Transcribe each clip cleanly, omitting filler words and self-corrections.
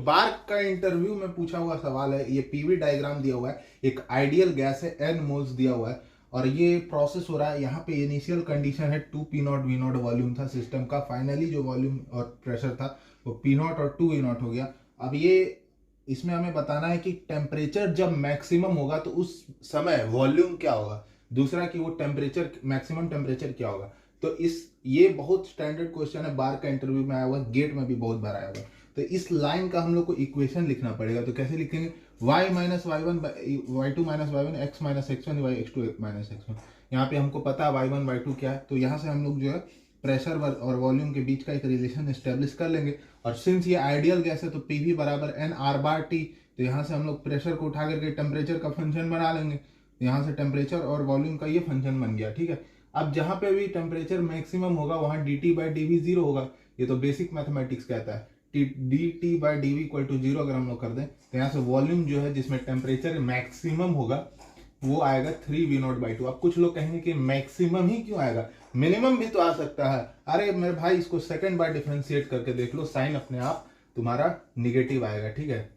Bark का interview में पूछा हुआ सवाल है, ये पीवी डायग्राम दिया हुआ है, एक आइडियल गैस है, एन मोल्स दिया हुआ है और ये प्रोसेस हो रहा है। यहाँ पे इनिशियल कंडीशन है 2 P naught V naught volume था सिस्टम का, फाइनली जो वॉल्यूम और प्रेशर था वो पी नॉट और 2 वी नॉट हो गया। अब ये इसमें हमें बताना है कि टेम्परेचर जब मैक्सिमम होगा तो उस समय वॉल्यूम क्या होगा, दूसरा कि वो टेम्परेचर मैक्सिमम टेम्परेचर क्या होगा। तो ये बहुत स्टैंडर्ड क्वेश्चन है, बार का इंटरव्यू में आया हुआ, गेट में भी बहुत बार आया हुआ। तो इस लाइन का हम लोग को इक्वेशन लिखना पड़ेगा। तो कैसे लिखेंगे, y minus y one y two minus y one x minus x one y x two minus x one. यहाँ पे हमको पता है y1 y2 क्या है, तो यहाँ से हम लोग जो है प्रेशर और वॉल्यूम के बीच का एक रिलेशन एस्टेब्लिश कर लेंगे। और सिंस ये आइडियल गैस है तो पीवी बराबर एन आर बार टी, तो यहाँ से हम लोग प्रेशर को उठा करके टेम्परेचर का फंक्शन बना लेंगे। तो यहाँ से टेम्परेचर और वॉल्यूम का ये फंक्शन बन गया, ठीक है। अब जहाँ पे भी टेम्परेचर मैक्सिमम होगा वहाँ d t by d v zero होगा, ये तो बेसिक मैथमेटिक्स कहता है। D t by d v equal to zero अगर हम लोग कर दें तो यहाँ से वॉल्यूम जो है जिसमें टेम्परेचर मैक्सिमम होगा वो आएगा 3 वी नॉट बाई टू। अब कुछ लोग कहेंगे कि मैक्सिमम ही क्यों आएगा, मिनिमम भी तो आ सकता है। अरे मेरे भाई इसको सेकंड बार डिफरेंशिएट करके देख लो, साइन अपने आप तुम्हारा निगेटिव आएगा, ठीक है।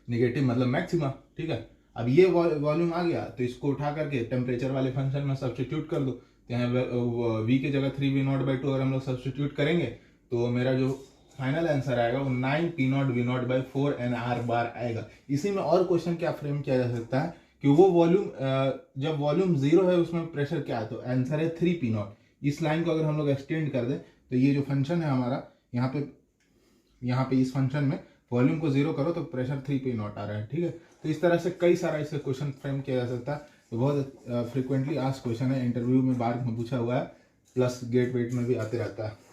निगेटिव मतलब मैक्सिमम, ठीक है। अब ये वॉल्यूम आ गया तो इसको उठा करके टेम्परेचर वाले फंक्शन में सब्स्टिट्यूट कर दो। तो यहाँ वी की जगह 3 वी नॉट बाई टू अगर हम लोग सब्स्टिट्यूट करेंगे तो मेरा जो फाइनल आंसर आएगा वो 9 P naught V naught by 4 n R bar आएगा। इसी में और क्वेश्चन क्या फ्रेम किया जा सकता है कि वो वॉल्यूम जब वॉल्यूम जीरो है उसमें प्रेशर क्या है, तो आंसर है 3 पी नॉट। इस लाइन को अगर हम लोग एक्सटेंड कर दें तो ये जो फंक्शन है हमारा यहाँ पे इस फंक्शन में वॉल्यूम को जीरो करो तो प्रेशर 3 पी नॉट आ रहा है, ठीक है। तो इस तरह से कई सारा इससे क्वेश्चन फ्रेम किया जा सकता है। तो बहुत फ्रिक्वेंटली आस्क्ड क्वेश्चन है, इंटरव्यू में बार में पूछा हुआ है, प्लस गेट वेट में भी आते रहता है।